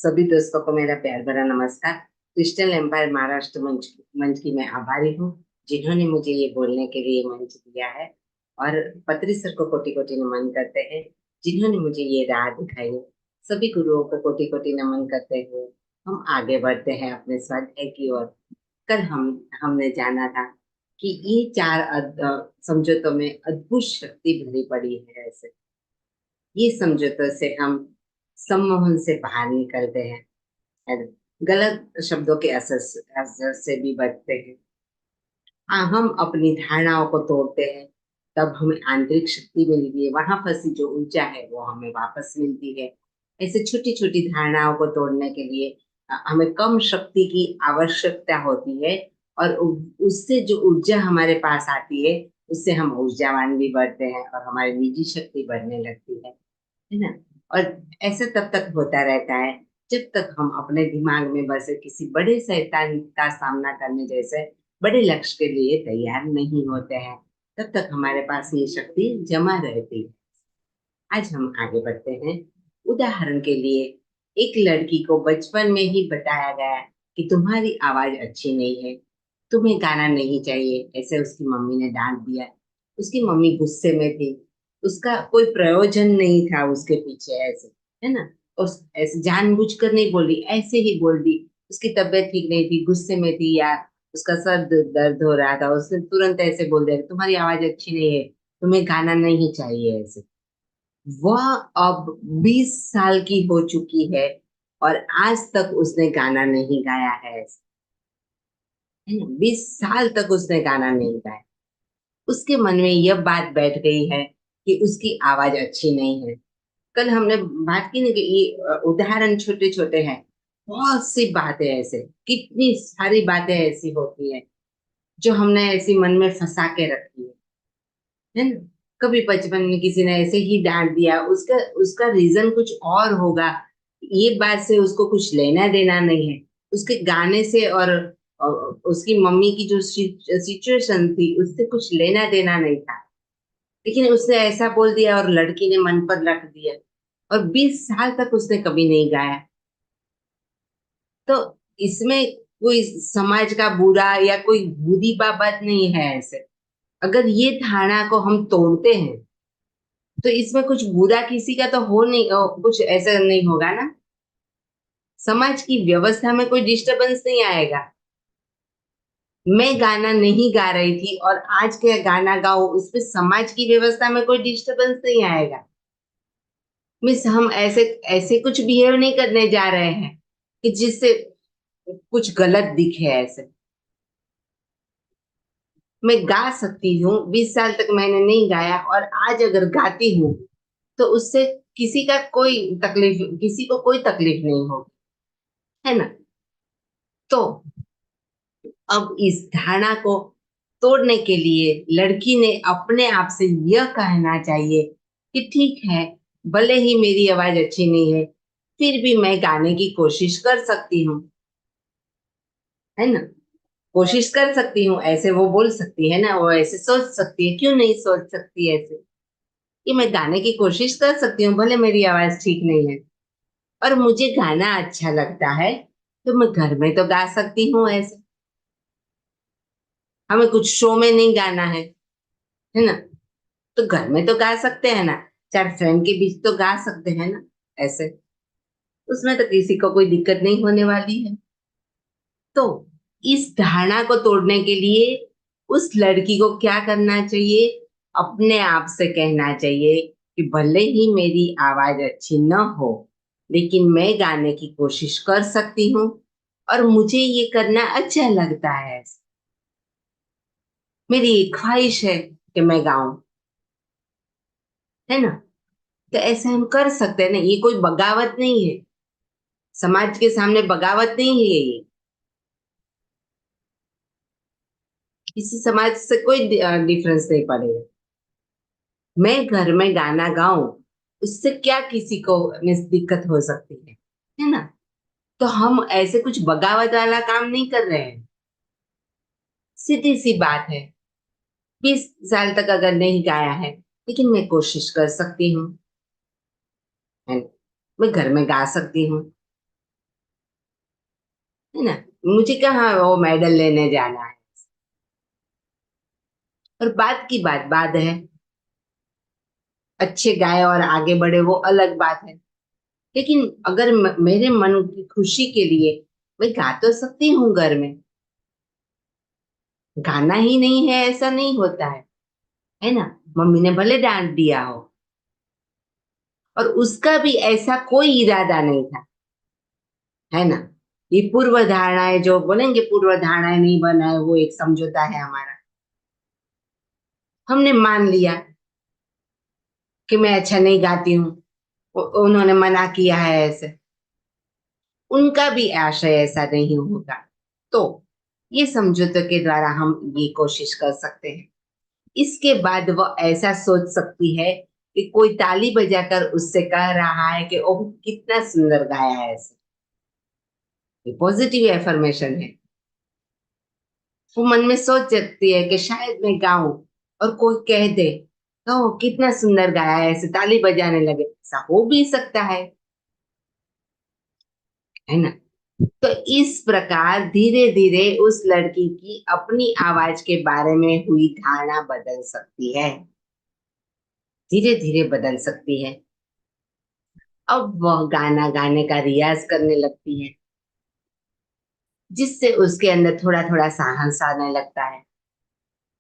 सभी दोस्तों को मेरा प्यार भरा नमस्कार। क्रिस्टल एम्पायर महाराष्ट्र मंच मंच की मैं आभारी हूँ, जिन्होंने मुझे ये बोलने के लिए मंच दिया है। और पत्री सर को कोटि कोटि नमन करते हैं, जिन्होंने मुझे ये राह दिखाई है। सभी गुरुओं को कोटि कोटि नमन करते हुए हम आगे बढ़ते हैं अपने स्वाध्याय की ओर। कल हमने जाना था कि ये चार समझौतों में अद्भुत शक्ति भरी पड़ी है। ऐसे ये समझौतों से हम सम्मोहन से बाहर निकलते हैं, गलत शब्दों के असर से भी बचते हैं। हाँ, हम अपनी धारणाओं को तोड़ते हैं, तब हमें आंतरिक शक्ति मिलती है। वहां फंसी जो ऊर्जा है वो हमें वापस मिलती है। ऐसे छोटी छोटी धारणाओं को तोड़ने के लिए हमें कम शक्ति की आवश्यकता होती है। और उससे जो ऊर्जा हमारे पास आती है, उससे हम ऊर्जावान भी बढ़ते हैं और हमारी निजी शक्ति बढ़ने लगती है ना। और ऐसे तब तक होता रहता है जब तक हम अपने दिमाग में बसे किसी बड़े शैतान का सामना करने जैसे बड़े लक्ष्य के लिए तैयार नहीं होते हैं। तब तक हमारे पास ये शक्ति जमा रहती है। आज हम आगे बढ़ते हैं। उदाहरण के लिए, एक लड़की को बचपन में ही बताया गया कि तुम्हारी आवाज अच्छी नहीं है, तुम्हें गाना नहीं चाहिए, ऐसे उसकी मम्मी ने डांट दिया। उसकी मम्मी गुस्से में थी। उसका कोई प्रयोजन नहीं था उसके पीछे, ऐसे है ना। उस ऐसे जानबूझकर नहीं बोली, ऐसे ही बोल दी। उसकी तबीयत ठीक नहीं थी, गुस्से में थी, या उसका सर दर्द हो रहा था, उसने तुरंत ऐसे बोल दिया तुम्हारी आवाज अच्छी नहीं है, तुम्हें गाना नहीं चाहिए, ऐसे। वह अब 20 साल की हो चुकी है और आज तक उसने गाना नहीं गाया है। 20 साल तक उसने गाना नहीं गाया। उसके मन में यह बात बैठ गई है कि उसकी आवाज अच्छी नहीं है। कल हमने बात की ना कि ये उदाहरण छोटे छोटे हैं। बहुत सी बातें ऐसे, कितनी सारी बातें ऐसी होती है जो हमने ऐसी मन में फंसा के रखी है ना। कभी बचपन में किसी ने ऐसे ही डांट दिया, उसका उसका रीजन कुछ और होगा। ये बात से उसको कुछ लेना देना नहीं है, उसके गाने से। और उसकी मम्मी की जो सिचुएशन थी उससे कुछ लेना देना नहीं था। लेकिन उसने ऐसा बोल दिया और लड़की ने मन पर रख दिया। और 20 साल तक उसने कभी नहीं गाया। तो इसमें कोई समाज का बुरा या कोई बुरी बात नहीं है ऐसे। अगर ये धारणा को हम तोड़ते हैं तो इसमें कुछ बुरा किसी का तो हो नहीं, कुछ ऐसा नहीं होगा ना। समाज की व्यवस्था में कोई डिस्टरबेंस नहीं आएगा। मैं गाना नहीं गा रही थी और आज के गाना गाओ, उसमें समाज की व्यवस्था में कोई डिस्टरबेंस नहीं आएगा। मिस हम ऐसे ऐसे कुछ बिहेव नहीं करने जा रहे हैं कि जिससे कुछ गलत दिखे ऐसे। मैं गा सकती हूँ, 20 साल तक मैंने नहीं गाया और आज अगर गाती हूँ तो उससे किसी का कोई तकलीफ, किसी को कोई तकलीफ नहीं होगी, है ना। तो अब इस धारणा को तोड़ने के लिए लड़की ने अपने आप से यह कहना चाहिए कि ठीक है, भले ही मेरी आवाज अच्छी नहीं है, फिर भी मैं गाने की कोशिश कर सकती हूँ, है ना। कोशिश कर सकती हूँ, ऐसे वो बोल सकती है ना, वो ऐसे सोच सकती है। क्यों नहीं सोच सकती ऐसे कि मैं गाने की कोशिश कर सकती हूँ, भले मेरी आवाज ठीक नहीं है और मुझे गाना अच्छा लगता है, तो मैं घर में तो गा सकती हूँ ऐसे। हमें कुछ शो में नहीं गाना है ना, तो घर में तो गा सकते हैं ना। चार फ्रेंड के बीच तो गा सकते हैं ना ऐसे। उसमें तो किसी को कोई दिक्कत नहीं होने वाली है। तो इस धारणा को तोड़ने के लिए उस लड़की को क्या करना चाहिए? अपने आप से कहना चाहिए कि भले ही मेरी आवाज अच्छी न हो, लेकिन मैं गाने की कोशिश कर सकती हूँ और मुझे ये करना अच्छा लगता है। मेरी एक ख्वाहिश है कि मैं गाऊं, है ना। तो ऐसे हम कर सकते हैं ना, ये कोई बगावत नहीं है। समाज के सामने बगावत नहीं है ये। किसी समाज से कोई डिफरेंस नहीं पड़ेगा। मैं घर में गाना गाऊं, उससे क्या किसी को दिक्कत हो सकती है ना। तो हम ऐसे कुछ बगावत वाला काम नहीं कर रहे हैं। सीधी सी बात है, 20 साल तक अगर नहीं गाया है, लेकिन मैं कोशिश कर सकती हूँ, है ना? मैं घर में गा सकती हूँ। है ना। मुझे कहाँ वो मेडल लेने जाना है। और बात की बात है, अच्छे गाए और आगे बढ़े वो अलग बात है। लेकिन अगर मेरे मन की खुशी के लिए मैं गा तो सकती हूँ घर में। गाना ही नहीं है ऐसा नहीं होता है ना। मम्मी ने भले डांट दिया हो, और उसका भी ऐसा कोई इरादा नहीं था, है ना। ये पूर्व धारणाएं जो बोलेंगे, पूर्व धारणाएं नहीं बनाए, वो एक समझौता है हमारा। हमने मान लिया कि मैं अच्छा नहीं गाती हूँ, उन्होंने मना किया है ऐसे। उनका भी आशय ऐसा नहीं होगा। तो ये समझौते के द्वारा हम ये कोशिश कर सकते हैं। इसके बाद वो ऐसा सोच सकती है कि कोई ताली बजाकर उससे कह रहा है कि ओह कितना सुंदर गाया है ऐसे। ये पॉजिटिव एफर्मेशन है। वो मन में सोच सकती है कि शायद मैं गाऊं और कोई कह दे तो कितना सुंदर गाया है ऐसे, ताली बजाने लगे। ऐसा हो भी सकता है ना। तो इस प्रकार धीरे धीरे उस लड़की की अपनी आवाज के बारे में हुई धारणा बदल सकती है, धीरे धीरे बदल सकती है। अब वह गाना गाने का रियाज करने लगती है, जिससे उसके अंदर थोड़ा थोड़ा साहस आने लगता है।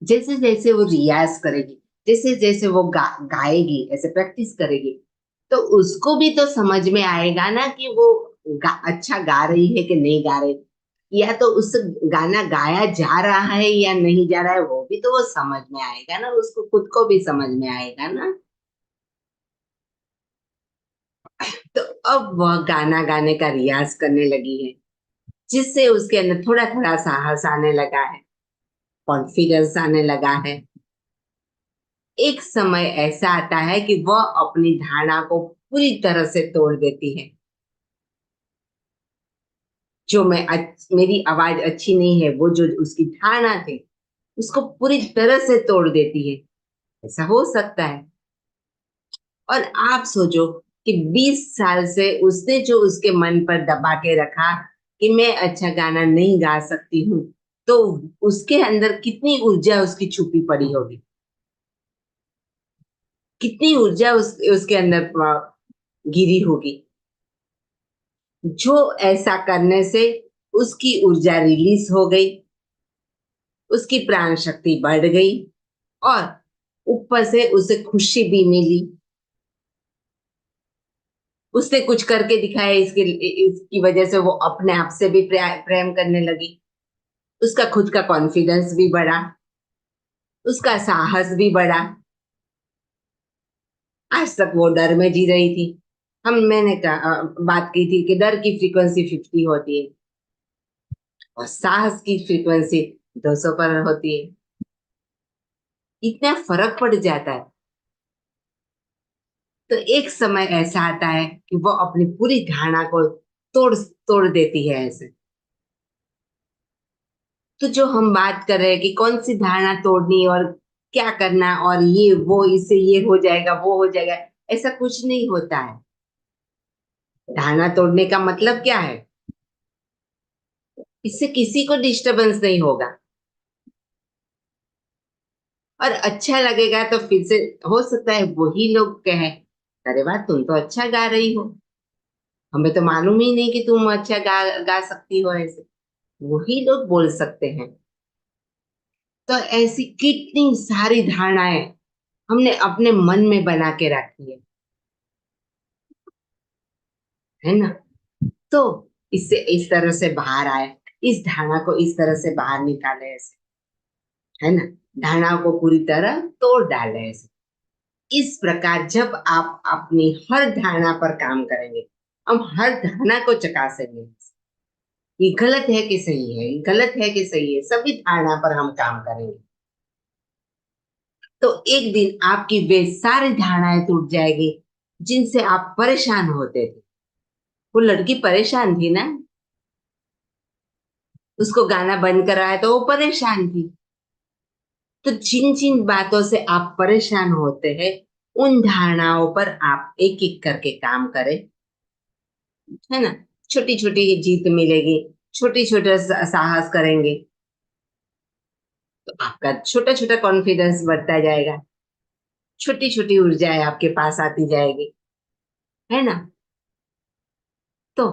जैसे जैसे वो रियाज करेगी, जैसे जैसे वो गाएगी, ऐसे प्रैक्टिस करेगी, तो उसको भी तो समझ में आएगा ना कि वो अच्छा गा रही है कि नहीं गा रही। या तो उस गाना गाया जा रहा है या नहीं जा रहा है, वो भी तो वो समझ में आएगा ना, उसको खुद को भी समझ में आएगा ना। तो अब वह गाना गाने का रियाज करने लगी है, जिससे उसके अंदर थोड़ा थोड़ा साहस आने लगा है, कॉन्फिडेंस आने लगा है। एक समय ऐसा आता है कि वह अपनी धारणा को पूरी तरह से तोड़ देती है। जो मेरी आवाज अच्छी नहीं है, वो जो उसकी धारणा थी, उसको पूरी तरह से तोड़ देती है। ऐसा हो सकता है। और आप सोचो कि 20 साल से उसने जो उसके मन पर दबा के रखा कि मैं अच्छा गाना नहीं गा सकती हूँ, तो उसके अंदर कितनी ऊर्जा उसकी छुपी पड़ी होगी, कितनी ऊर्जा उसके अंदर गिरी होगी। जो ऐसा करने से उसकी ऊर्जा रिलीज हो गई, उसकी प्राण शक्ति बढ़ गई, और ऊपर से उसे खुशी भी मिली। उसने कुछ करके दिखाया, इसकी वजह से वो अपने आप से भी प्रेम करने लगी। उसका खुद का कॉन्फिडेंस भी बढ़ा, उसका साहस भी बढ़ा। आज तक वो डर में जी रही थी। मैंने बात की थी कि डर की फ्रीक्वेंसी 50 होती है और साहस की फ्रीक्वेंसी 200 पर होती है। इतना फर्क पड़ जाता है। तो एक समय ऐसा आता है कि वो अपनी पूरी धारणा को तोड़ तोड़ देती है ऐसे। तो जो हम बात कर रहे हैं कि कौन सी धारणा तोड़नी और क्या करना, और ये वो इससे ये हो जाएगा वो हो जाएगा, ऐसा कुछ नहीं होता है। धारणा तोड़ने का मतलब क्या है? इससे किसी को डिस्टरबेंस नहीं होगा और अच्छा लगेगा। तो फिर से हो सकता है वही लोग कहे, अरे वाह तुम तो अच्छा गा रही हो, हमें तो मालूम ही नहीं कि तुम अच्छा गा सकती हो ऐसे। वही लोग बोल सकते हैं। तो ऐसी कितनी सारी धारणाएं हमने अपने मन में बना के रखी है ना। तो इससे इस तरह से बाहर आए, इस धारणा को इस तरह से बाहर निकाले ऐसे, है ना। धारणाओं को पूरी तरह तोड़ डाले ऐसे। इस प्रकार जब आप अपनी हर धारणा पर काम करेंगे, हम हर धारणा को चकासेंगे, ये गलत है कि सही है, ये गलत है कि सही है, सभी धारणा पर हम काम करेंगे, तो एक दिन आपकी वे सारी धारणाएं टूट जाएगी जिनसे आप परेशान होते थे। वो लड़की परेशान थी ना, उसको गाना बंद कराया तो वो परेशान थी। तो जिन जिन बातों से आप परेशान होते हैं, उन धारणाओं पर आप एक एक करके काम करें, है ना। छोटी छोटी जीत मिलेगी। छोटे छोटे साहस करेंगे तो आपका छोटा छोटा कॉन्फिडेंस बढ़ता जाएगा, छोटी छोटी ऊर्जाएं आपके पास आती जाएगी, है ना। तो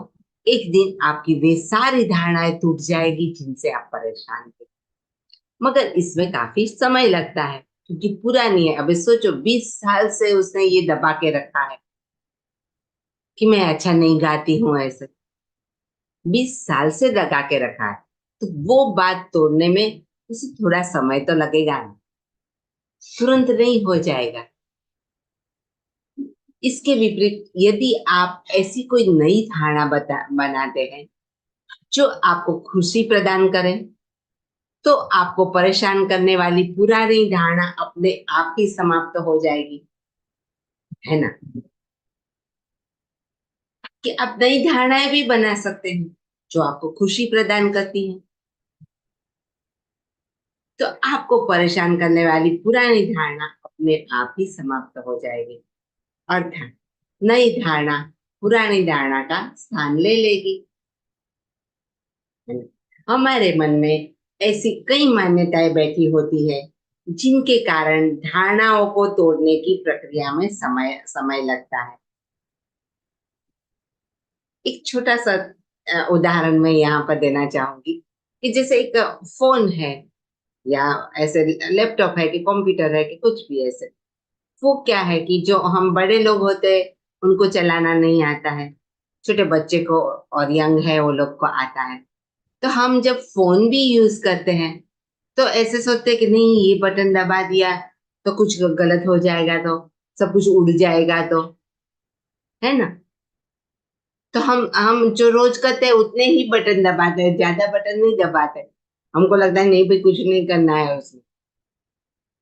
एक दिन आपकी वे सारी धारणाएं टूट जाएगी जिनसे आप परेशान थे। मगर इसमें काफी समय लगता है क्योंकि पुरानी है। अभी सोचो 20 साल से उसने ये दबा के रखा है कि मैं अच्छा नहीं गाती हूं, ऐसे 20 साल से दबा के रखा है। तो वो बात तोड़ने में उसे थोड़ा समय तो लगेगा ना, तुरंत नहीं हो जाएगा। इसके विपरीत यदि आप ऐसी कोई नई धारणा बनाते हैं जो आपको खुशी प्रदान करे, तो आपको परेशान करने वाली पुरानी धारणा अपने आप ही समाप्त हो जाएगी, है ना। कि आप नई धारणाएं भी बना सकते हैं जो आपको खुशी प्रदान करती हैं। तो आपको परेशान करने वाली पुरानी धारणा अपने आप ही समाप्त हो जाएगी, अर्थात नई धारणा पुरानी धारणा का स्थान ले लेगी। हमारे मन में ऐसी कई मान्यताएं बैठी होती है जिनके कारण धारणाओं को तोड़ने की प्रक्रिया में समय समय लगता है। एक छोटा सा उदाहरण मैं यहाँ पर देना चाहूंगी कि जैसे एक फोन है या ऐसे लैपटॉप है कि कंप्यूटर है कि कुछ भी ऐसे, वो क्या है कि जो हम बड़े लोग होते हैं उनको चलाना नहीं आता है, छोटे बच्चे को और यंग है वो लोग को आता है। तो हम जब फोन भी यूज करते हैं तो ऐसे सोचते हैं कि नहीं ये बटन दबा दिया तो कुछ गलत हो जाएगा, तो सब कुछ उड़ जाएगा, तो है ना। तो हम जो रोज करते हैं उतने ही बटन दबाते हैं, ज्यादा बटन नहीं दबाते। हमको लगता है नहीं भाई कुछ नहीं करना है उसमें,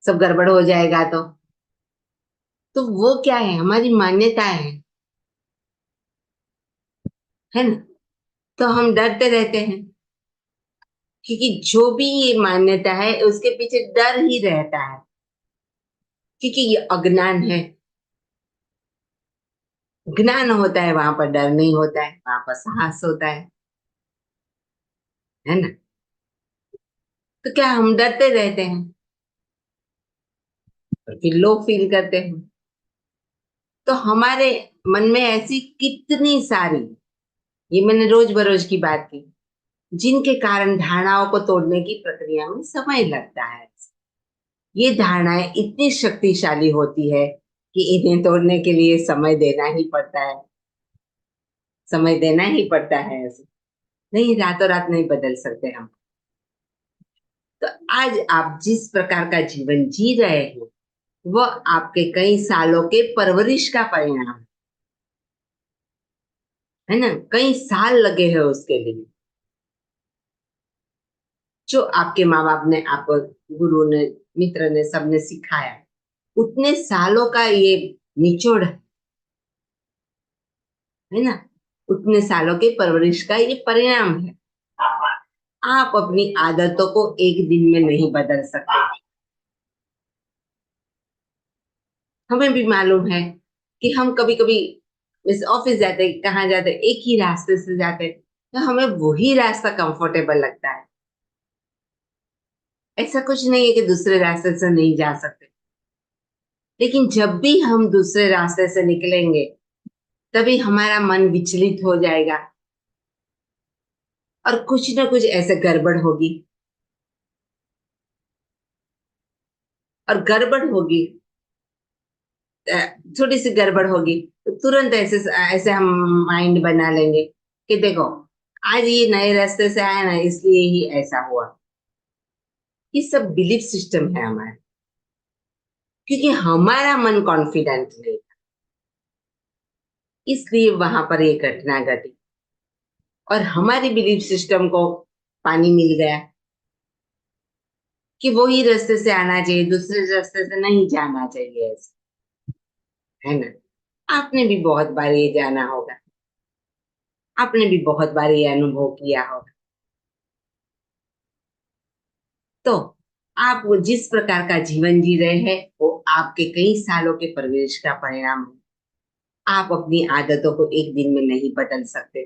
सब गड़बड़ हो जाएगा तो वो क्या है, हमारी मान्यता है ना। तो हम डरते रहते हैं क्योंकि जो भी ये मान्यता है उसके पीछे डर ही रहता है, क्योंकि ये अज्ञान है। ज्ञान होता है वहां पर डर नहीं होता है, वहां पर साहस होता है ना। तो क्या हम डरते रहते हैं और फिर लो फील करते हैं। तो हमारे मन में ऐसी कितनी सारी, ये मैंने रोज बरोज की बात की, जिनके कारण धारणाओं को तोड़ने की प्रक्रिया में समय लगता है। ये धारणाएं इतनी शक्तिशाली होती है कि इन्हें तोड़ने के लिए समय देना ही पड़ता है, समय देना ही पड़ता है ऐसे, नहीं रातों रात नहीं बदल सकते हम। तो आज आप जिस प्रकार का जीवन जी रहे हैं वह आपके कई सालों के परवरिश का परिणाम है ना। कई साल लगे हैं उसके लिए, जो आपके माँ बाप ने आपको, गुरु ने, मित्र ने, सबने सिखाया, उतने सालों का ये निचोड़ है ना। उतने सालों के परवरिश का ये परिणाम है। आप अपनी आदतों को एक दिन में नहीं बदल सकते। हमें भी मालूम है कि हम कभी कभी इस ऑफिस जाते, कहाँ जाते, एक ही रास्ते से जाते, तो हमें वही रास्ता कंफर्टेबल लगता है। ऐसा कुछ नहीं है कि दूसरे रास्ते से नहीं जा सकते, लेकिन जब भी हम दूसरे रास्ते से निकलेंगे तभी हमारा मन विचलित हो जाएगा और कुछ ना कुछ ऐसे गड़बड़ होगी। और गड़बड़ होगी, अ, थोड़ी सी गड़बड़ होगी तो तुरंत ऐसे ऐसे हम माइंड बना लेंगे कि देखो आज ये नए रास्ते से आया ना इसलिए ही ऐसा हुआ। ये सब बिलीफ सिस्टम है हमारे, क्योंकि हमारा मन कॉन्फिडेंट नहीं, इसलिए वहां पर ये घटना घटी और हमारी बिलीफ सिस्टम को पानी मिल गया कि वही रास्ते से आना चाहिए, दूसरे रास्ते से नहीं जाना चाहिए ऐसे, है ना। आपने भी बहुत बार ये जाना होगा, आपने भी बहुत बार ये अनुभव किया होगा। तो आप वो जिस प्रकार का जीवन जी रहे हैं वो आपके कई सालों के परवरिश का परिणाम है। आप अपनी आदतों को एक दिन में नहीं बदल सकते,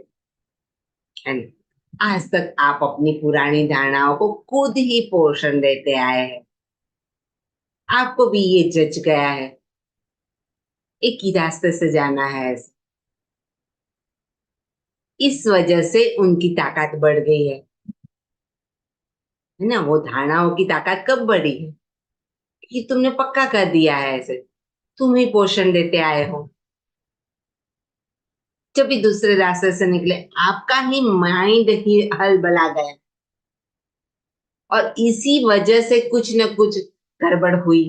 है ना। आज तक आप अपनी पुरानी धारणाओं को खुद ही पोषण देते आए हैं। आपको भी ये जच गया है, एक ही रास्ते से जाना है। इस वजह से उनकी ताकत बढ़ गई है ना। वो धारणाओं की ताकत कब बढ़ी है कि तुमने पक्का कर दिया है ऐसे, तुम ही पोषण देते आए हो। जब भी दूसरे रास्ते से निकले, आपका ही माइंड ही हल बना गया, और इसी वजह से कुछ न कुछ गड़बड़ हुई,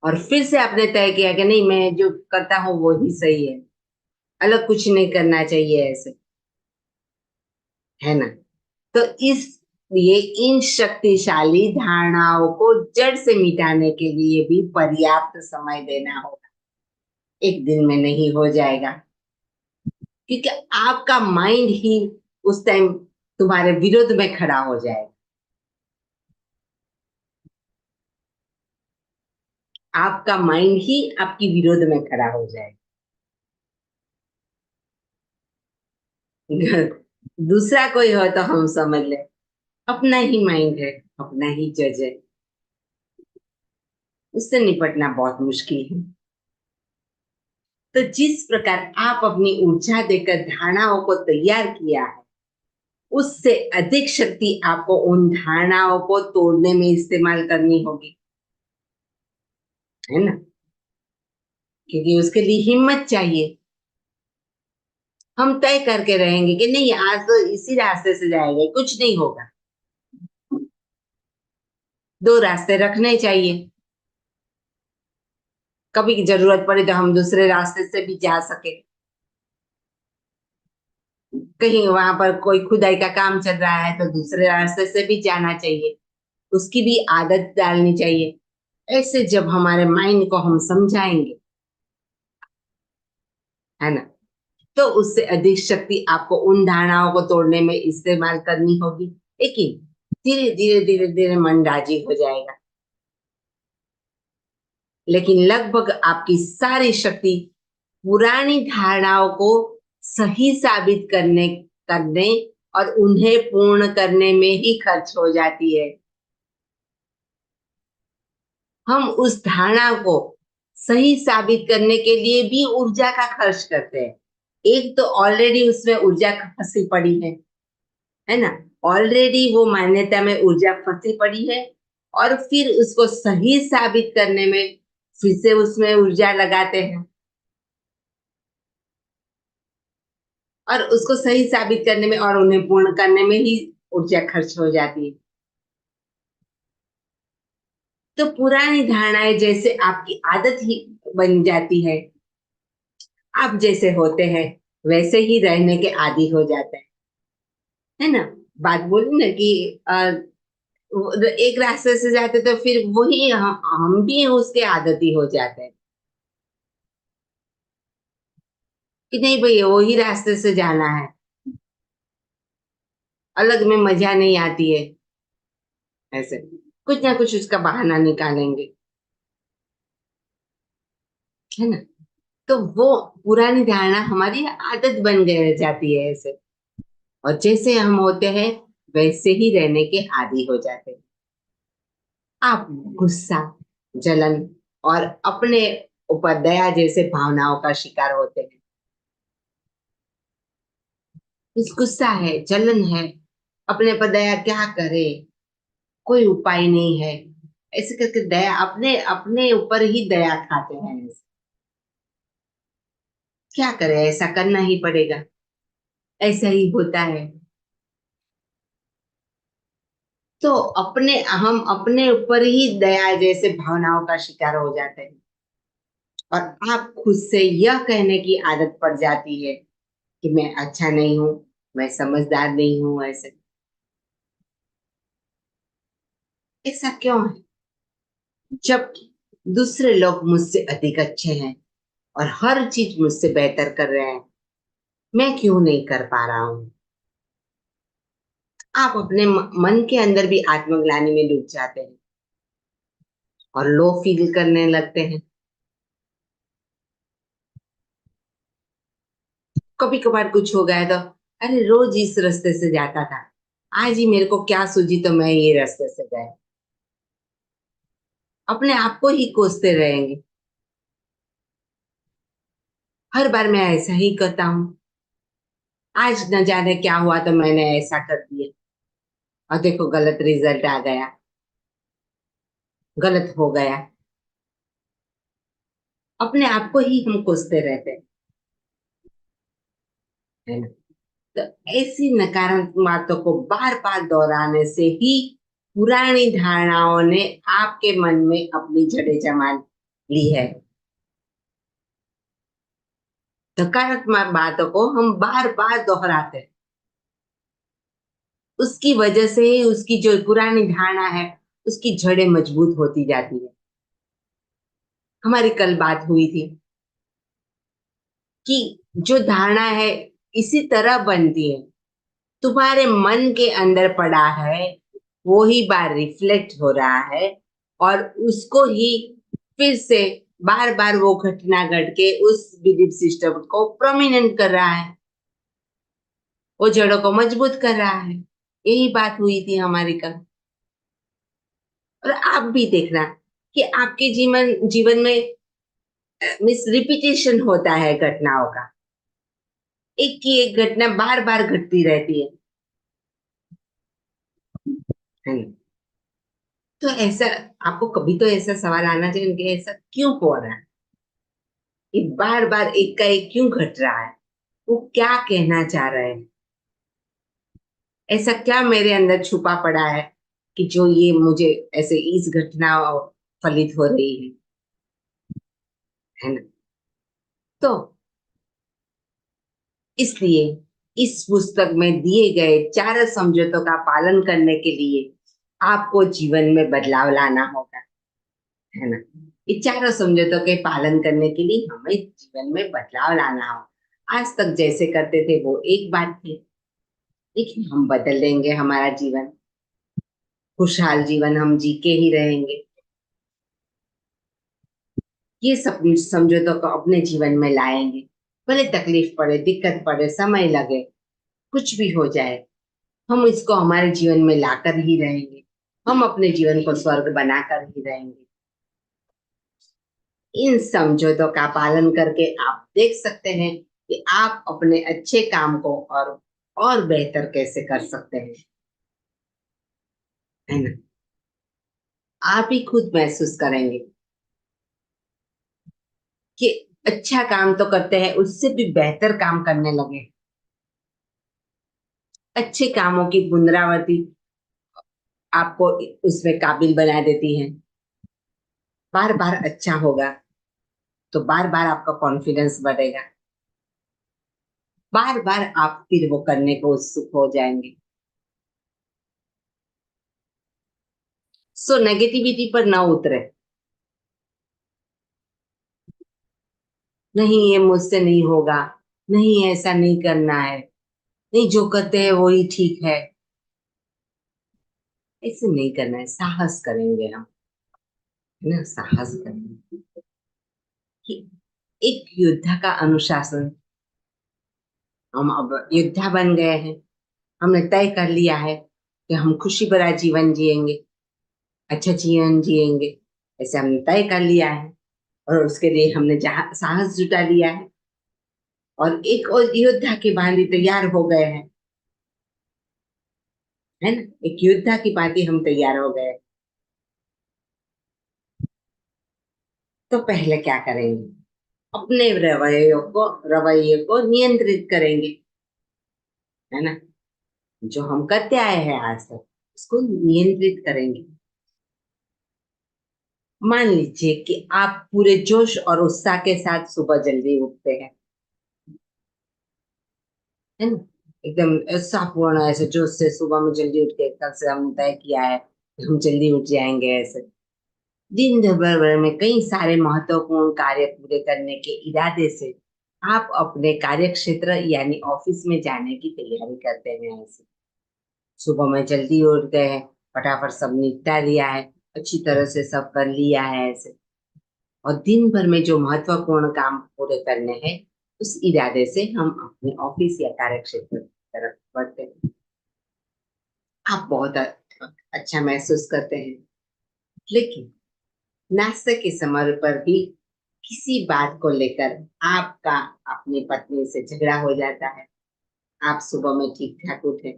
और फिर से आपने तय किया कि नहीं, मैं जो करता हूं वो ही सही है, अलग कुछ नहीं करना चाहिए ऐसे, है ना। तो इसलिए इन शक्तिशाली धारणाओं को जड़ से मिटाने के लिए भी पर्याप्त समय देना होगा। एक दिन में नहीं हो जाएगा, क्योंकि आपका माइंड ही उस टाइम तुम्हारे विरोध में खड़ा हो जाएगा। आपका माइंड ही आपकी विरोध में खड़ा हो जाएगा। दूसरा कोई हो तो हम समझ ले, अपना ही माइंड है, अपना ही जज है, उससे निपटना बहुत मुश्किल है। तो जिस प्रकार आप अपनी ऊर्जा देकर धारणाओं को तैयार किया है, उससे अधिक शक्ति आपको उन धारणाओं को तोड़ने में इस्तेमाल करनी होगी, है ना। क्योंकि उसके लिए हिम्मत चाहिए। हम तय करके रहेंगे कि नहीं, आज तो इसी रास्ते से जाएंगे, कुछ नहीं होगा। दो रास्ते रखने चाहिए, कभी जरूरत पड़े तो हम दूसरे रास्ते से भी जा सके। कहीं वहां पर कोई खुदाई का काम चल रहा है तो दूसरे रास्ते से भी जाना चाहिए, उसकी भी आदत डालनी चाहिए। ऐसे जब हमारे माइंड को हम समझाएंगे, है ना, तो उससे अधिक शक्ति आपको उन धारणाओं को तोड़ने में इस्तेमाल करनी होगी। लेकिन धीरे धीरे धीरे धीरे मन राजी हो जाएगा। लेकिन लगभग आपकी सारी शक्ति पुरानी धारणाओं को सही साबित करने करने और उन्हें पूर्ण करने में ही खर्च हो जाती है। हम उस धारणा को सही साबित करने के लिए भी ऊर्जा का खर्च करते हैं। एक तो ऑलरेडी उसमें ऊर्जा फंसी पड़ी है ना। ऑलरेडी वो मान्यता में ऊर्जा फंसी पड़ी है, और फिर उसको सही साबित करने में फिर से उसमें ऊर्जा लगाते हैं, और उसको सही साबित करने में और उन्हें पूर्ण करने में ही ऊर्जा खर्च हो जाती है। तो पुरानी धारणाएं जैसे आपकी आदत ही बन जाती आप जैसे होते हैं वैसे ही रहने के आदी हो जाते हैं, है ना। बात बोली ना कि एक रास्ते से जाते तो फिर वही हम भी उसके आदती हो जाते हैं कि नहीं भैया, वही रास्ते से जाना है, अलग में मजा नहीं आती है। ऐसे कुछ ना कुछ उसका बहाना निकालेंगे, है ना। तो वो पुरानी धारणा हमारी आदत बन गए जाती है ऐसे, और जैसे हम होते हैं वैसे ही रहने के आदी हो जाते हैं। आप गुस्सा, जलन और अपने ऊपर दया जैसे भावनाओं का शिकार होते हैं। इस गुस्सा है, जलन है, अपने पर दया क्या करे, कोई उपाय नहीं है, ऐसे करके दया अपने अपने ऊपर ही दया खाते हैं। क्या करे, ऐसा करना ही पड़ेगा, ऐसा ही होता है। तो अपने हम अपने ऊपर ही दया जैसे भावनाओं का शिकार हो जाते हैं, और आप खुद से यह कहने की आदत पड़ जाती है कि मैं अच्छा नहीं हूं, मैं समझदार नहीं हूं। ऐसे ऐसा क्यों है, जबकि दूसरे लोग मुझसे अधिक अच्छे हैं और हर चीज मुझसे बेहतर कर रहे हैं, मैं क्यों नहीं कर पा रहा हूं। आप अपने मन के अंदर भी आत्मग्लानि में डूब जाते हैं और लो फील करने लगते हैं। कभी कभार कुछ हो गया तो अरे रोज इस रास्ते से जाता था, आज ही मेरे को क्या सूझी तो मैं ये रास्ते से गया। अपने आप को ही कोसते रहेंगे। हर बार मैं ऐसा ही करता हूँ। आज न जाने क्या हुआ तो मैंने ऐसा कर दिया, और देखो गलत रिजल्ट आ गया, गलत हो गया। अपने आप को ही हम कोसते रहते हैं, है ना। तो ऐसी नकारात्मक बातों को बार बार दोहराने से ही पुरानी धारणाओं ने आपके मन में अपनी जड़ें जमा ली है। नकारात्मक बातों को हम बार बार दोहराते हैं, उसकी वजह से ही उसकी जो पुरानी धारणा है उसकी जड़ें मजबूत होती जाती है। हमारी कल बात हुई थी कि जो धारणा है इसी तरह बनती है, तुम्हारे मन के अंदर पड़ा है, वो ही बार रिफ्लेक्ट हो रहा है, और उसको ही फिर से बार बार वो घटना घट के उस बिलीफ सिस्टम को प्रोमिनेंट कर रहा है, वो जड़ों को मजबूत कर रहा है। यही बात हुई थी हमारी कल। और आप भी देखना कि आपके जीवन जीवन में मिस रिपीटेशन होता है घटनाओं का। एक की एक घटना बार बार घटती रहती है ना? तो ऐसा आपको कभी तो ऐसा सवाल आना चाहिए कि ऐसा क्यों हो रहा है, ये बार बार एक का एक क्यों घट रहा है, वो क्या कहना चाह रहे हैं, ऐसा क्या मेरे अंदर छुपा पड़ा है कि जो ये मुझे ऐसे इस घटना फलित हो रही है ना। तो इसलिए इस पुस्तक में दिए गए चार समझौतों का पालन करने के लिए आपको जीवन में बदलाव लाना होगा, है ना। ये चारों समझौतों के पालन करने के लिए हमें जीवन में बदलाव लाना हो। आज तक जैसे करते थे वो एक बात थी, लेकिन हम बदल देंगे हमारा जीवन, खुशहाल जीवन हम जी के ही रहेंगे। ये सब समझौतों को अपने जीवन में लाएंगे, भले तकलीफ पड़े, दिक्कत पड़े, समय लगे, कुछ भी हो जाए, हम इसको हमारे जीवन में लाकर ही रहेंगे। हम अपने जीवन को स्वर्ग बनाकर ही रहेंगे। इन समझौतों का पालन करके आप देख सकते हैं कि आप अपने अच्छे काम को और बेहतर कैसे कर सकते हैं, है ना। आप ही खुद महसूस करेंगे कि अच्छा काम तो करते हैं, उससे भी बेहतर काम करने लगे। अच्छे कामों की पुनरावृत्ति आपको उसमें काबिल बना देती है। बार बार अच्छा होगा तो बार बार आपका कॉन्फिडेंस बढ़ेगा, बार बार आप फिर वो करने को उत्सुक हो जाएंगे। सो नेगेटिविटी पर ना उतरे, नहीं ये मुझसे नहीं होगा, नहीं ऐसा नहीं करना है, नहीं जो करते हैं वही ठीक है, ऐसे नहीं करना है। साहस करेंगे हम, है ना, साहस करेंगे कि एक योद्धा का अनुशासन, हम अब योद्धा बन गए हैं। हमने तय कर लिया है कि हम खुशी भरा जीवन जिएंगे, अच्छा जीवन जिएंगे, ऐसे हमने तय कर लिया है। और उसके लिए हमने जहाँ साहस जुटा लिया है, और एक और योद्धा की भांति तैयार हो गए हैं, है ना। एक योद्धा की भांति हम तैयार हो गए। तो पहले क्या करेंगे, अपने रवैये को नियंत्रित करेंगे, है ना। जो हम करते आए हैं आज तक उसको नियंत्रित करेंगे। मान लीजिए कि आप पूरे जोश और उत्साह के साथ सुबह जल्दी उठते हैं, है ना, एकदम उत्साहपूर्ण ऐसे जोश से सुबह में जल्दी उठ के कल से हमने तय किया है कि हम जल्दी उठ जाएंगे। ऐसे दिन भर में कई सारे महत्वपूर्ण कार्य पूरे करने के इरादे से आप अपने कार्य क्षेत्र यानी ऑफिस में जाने की तैयारी करते हैं। ऐसे सुबह में जल्दी उठ गए हैं, फटाफट सब निपटा लिया है, अच्छी तरह से सब कर लिया है ऐसे, और दिन भर में जो महत्वपूर्ण काम पूरे करने हैं उस इरादे से हम अपने ऑफिस या कार्य क्षेत्र तरफ बढ़ते हैं। आप बहुत अच्छा महसूस करते हैं। लेकिन नाश्ते के समय पर भी किसी बात को लेकर आपका अपनी पत्नी से झगड़ा हो जाता है। आप सुबह में ठीक ठाक उठे,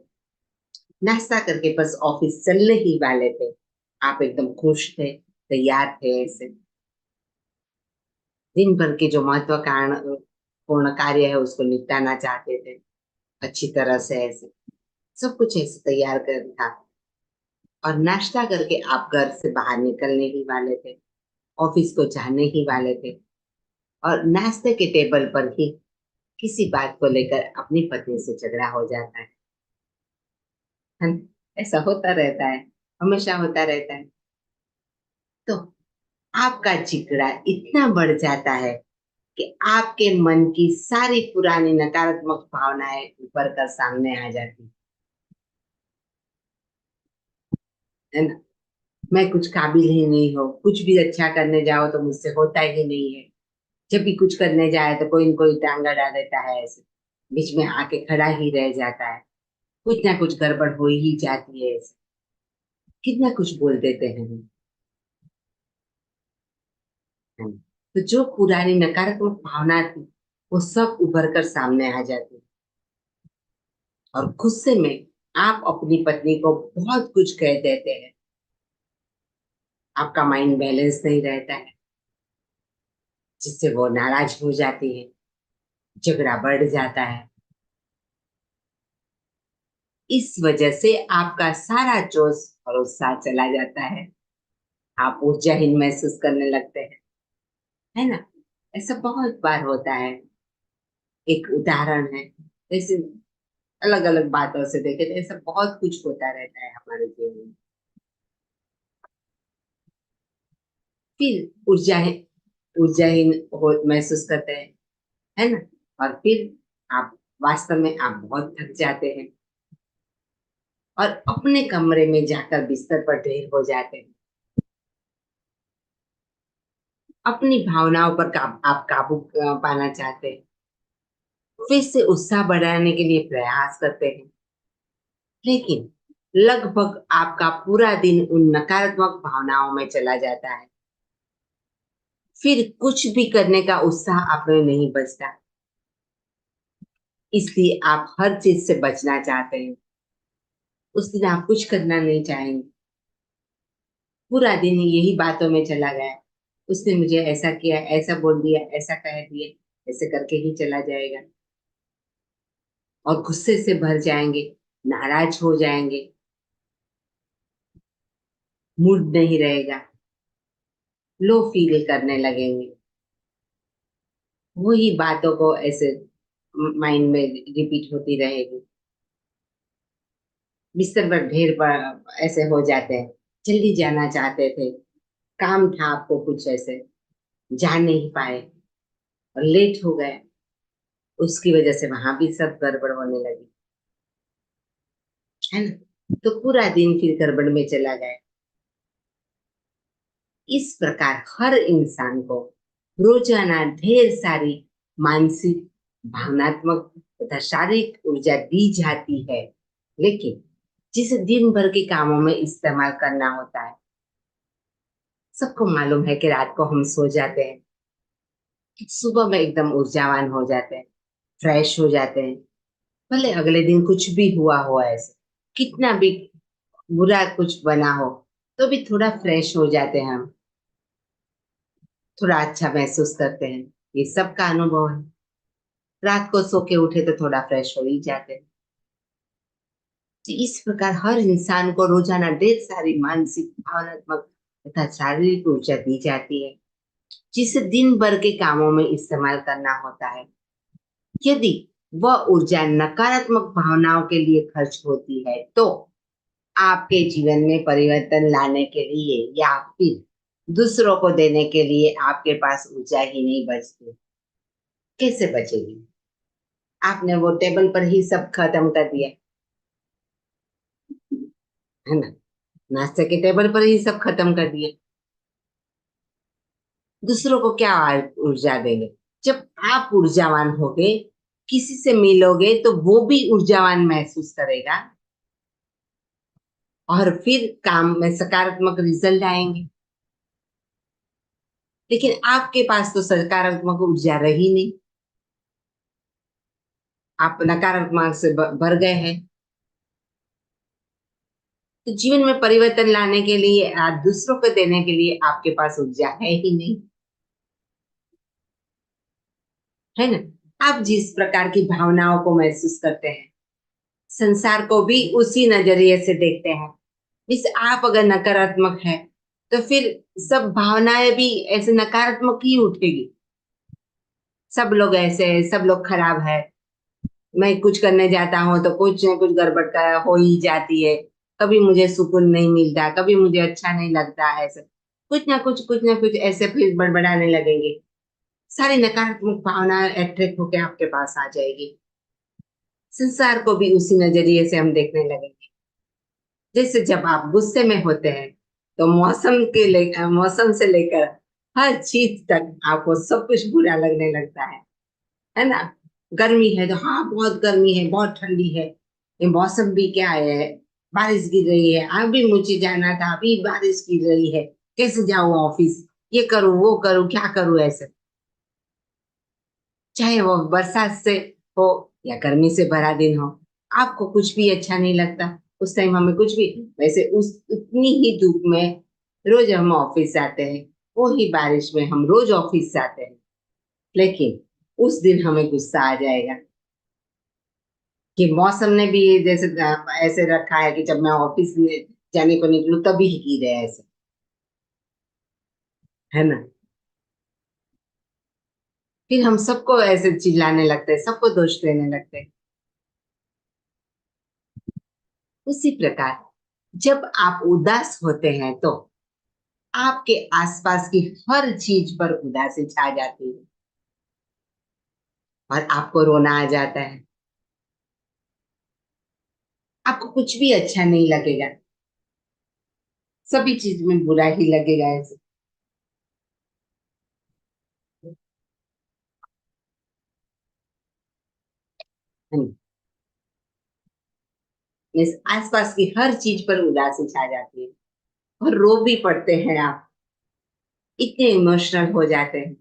नाश्ता करके बस ऑफिस चलने ही वाले थे, आप एकदम खुश थे, तैयार थे, ऐसे दिन भर के जो महत्वपूर्ण पूर्ण कार्य है उसको निपटाना चाहते थे अच्छी तरह से, ऐसे सब कुछ ऐसे तैयार कर था। और नाश्ता करके आप घर से बाहर निकलने ही वाले थे, ऑफिस को जाने ही वाले थे, और नाश्ते के टेबल पर ही किसी बात को लेकर अपनी पत्नी से झगड़ा हो जाता है न? ऐसा होता रहता है, हमेशा होता रहता है। तो आपका झगड़ा इतना बढ़ जाता है कि आपके मन की सारी पुरानी नकारात्मक भावनाएं उभर कर सामने आ जाती है ना। मैं कुछ काबिल ही नहीं हूँ, कुछ भी अच्छा करने जाओ तो मुझसे होता ही नहीं है, जब भी कुछ करने जाए तो कोई न कोई टांगा डाल देता है, ऐसे बीच में आके खड़ा ही रह जाता है, कुछ ना कुछ गड़बड़ हो ही जाती है, ऐसे कितना कुछ बोल देते हैं हम। तो जो पुरानी नकारात्मक भावना थी वो सब उभर कर सामने आ जाती है, और गुस्से में आप अपनी पत्नी को बहुत कुछ कह देते हैं। आपका माइंड बैलेंस नहीं रहता है, जिससे वो नाराज हो जाती है, झगड़ा बढ़ जाता है। इस वजह से आपका सारा जोश और उत्साह चला जाता है, आप ऊर्जाहीन महसूस करने लगते हैं, है ना। ऐसा बहुत बार होता है। एक उदाहरण है, जैसे अलग अलग बातों से देखे तो ऐसा बहुत कुछ होता रहता है हमारे जीवन में। फिर ऊर्जाहीन हो महसूस करते हैं, है ना। और फिर आप वास्तव में आप बहुत थक जाते हैं और अपने कमरे में जाकर बिस्तर पर ढेर हो जाते हैं। अपनी भावनाओं पर आप काबू पाना चाहते हैं, फिर से उत्साह बढ़ाने के लिए प्रयास करते हैं, लेकिन लगभग आपका पूरा दिन उन नकारात्मक भावनाओं में चला जाता है। फिर कुछ भी करने का उत्साह आप में नहीं बचता, इसलिए आप हर चीज से बचना चाहते हैं। उस दिन आप कुछ करना नहीं चाहेंगे, पूरा दिन यही बातों में चला गया, उसने मुझे ऐसा किया, ऐसा बोल दिया, ऐसा कह दिया, ऐसे करके ही चला जाएगा, और गुस्से से भर जाएंगे, नाराज हो जाएंगे, मूड नहीं रहेगा, लो फील करने लगेंगे, वही बातों को ऐसे माइंड में रिपीट होती रहेगी, बिस्तर पर ढेर पर ऐसे हो जाते हैं। जल्दी जाना चाहते थे, काम था आपको कुछ ऐसे, जा नहीं पाए और लेट हो गए, उसकी वजह से वहां भी सब गड़बड़ होने लगी, है ना। तो पूरा दिन फिर गड़बड़ में चला गया। इस प्रकार हर इंसान को रोजाना ढेर सारी मानसिक, भावनात्मक तथा शारीरिक ऊर्जा दी जाती है, लेकिन जिसे दिन भर के कामों में इस्तेमाल करना होता है। सबको मालूम है कि रात को हम सो जाते हैं, सुबह में एकदम ऊर्जावान हो जाते हैं, फ्रेश हो जाते हैं, भले अगले दिन कुछ भी हुआ हो, ऐसे कितना भी बुरा कुछ बना हो तो भी थोड़ा फ्रेश हो जाते हैं हम, थोड़ा अच्छा महसूस करते हैं। ये सबका अनुभव है, रात को सो के उठे तो थोड़ा फ्रेश हो ही जाते हैं। तो इस प्रकार हर इंसान को रोजाना ढेर सारी मानसिक, भावनात्मक तथा शारीरिक ऊर्जा दी जाती है, जिसे दिन भर के कामों में इस्तेमाल करना होता है। यदि वह ऊर्जा नकारात्मक भावनाओं के लिए खर्च होती है तो आपके जीवन में परिवर्तन लाने के लिए या फिर दूसरों को देने के लिए आपके पास ऊर्जा ही नहीं बचती। कैसे बचेगी? आपने वो टेबल पर ही सब खत्म कर दिया, है ना। नाश्ते के टेबल पर ही सब खत्म कर दिया, दूसरों को क्या ऊर्जा देंगे? जब आप ऊर्जावान होगे, किसी से मिलोगे तो वो भी ऊर्जावान महसूस करेगा और फिर काम में सकारात्मक रिजल्ट आएंगे। लेकिन आपके पास तो सकारात्मक ऊर्जा रही नहीं, आप नकारात्मक से भर गए हैं। तो जीवन में परिवर्तन लाने के लिए, दूसरों को देने के लिए आपके पास ऊर्जा है ही नहीं, है ना। आप जिस प्रकार की भावनाओं को महसूस करते हैं, संसार को भी उसी नजरिए से देखते हैं। इस आप अगर नकारात्मक है तो फिर सब भावनाएं भी ऐसे नकारात्मक ही उठेगी। सब लोग ऐसे हैं, सब लोग खराब है, मैं कुछ करने जाता हूँ तो कुछ न कुछ गड़बड़ का हो ही जाती है, कभी मुझे सुकून नहीं मिलता, कभी मुझे अच्छा नहीं लगता है, ऐसे कुछ ना कुछ ऐसे फिर बड़बड़ाने लगेंगे। सारी नकारात्मक भावना अट्रैक्ट होकर आपके पास आ जाएगी। संसार को भी उसी नजरिए से हम देखने लगेंगे। जैसे जब आप गुस्से में होते हैं तो मौसम से लेकर हर चीज तक आपको सब कुछ बुरा लगने लगता है ना। गर्मी है तो हाँ बहुत गर्मी है, बहुत ठंडी है, ये मौसम भी क्या है, बारिश गिर रही है, अभी मुझे जाना था, अभी बारिश गिर रही है, कैसे जाऊँ ऑफिस, ये करूँ वो करूँ क्या करूँ ऐसे। चाहे वो बरसात से हो या गर्मी से भरा दिन हो, आपको कुछ भी अच्छा नहीं लगता। उस टाइम हमें कुछ भी, वैसे उस उतनी ही धूप में रोज हम ऑफिस जाते हैं, वो ही बारिश में हम रोज ऑफिस जाते हैं, लेकिन उस दिन हमें गुस्सा आ जाएगा कि मौसम ने भी जैसे ऐसे रखा है कि जब मैं ऑफिस में जाने को निकलूं तभी ही गिरे ऐसे, है ना। फिर हम सबको ऐसे चिल्लाने लगते हैं, सबको दोष देने लगते हैं। उसी प्रकार जब आप उदास होते हैं तो आपके आसपास की हर चीज पर उदासी छा जाती है और आपको रोना आ जाता है। आपको कुछ भी अच्छा नहीं लगेगा, सभी चीज में बुरा ही लगेगा ऐसे। इस आसपास की हर चीज पर उदासी छा जाती है और रो भी पड़ते हैं आप, इतने इमोशनल हो जाते हैं।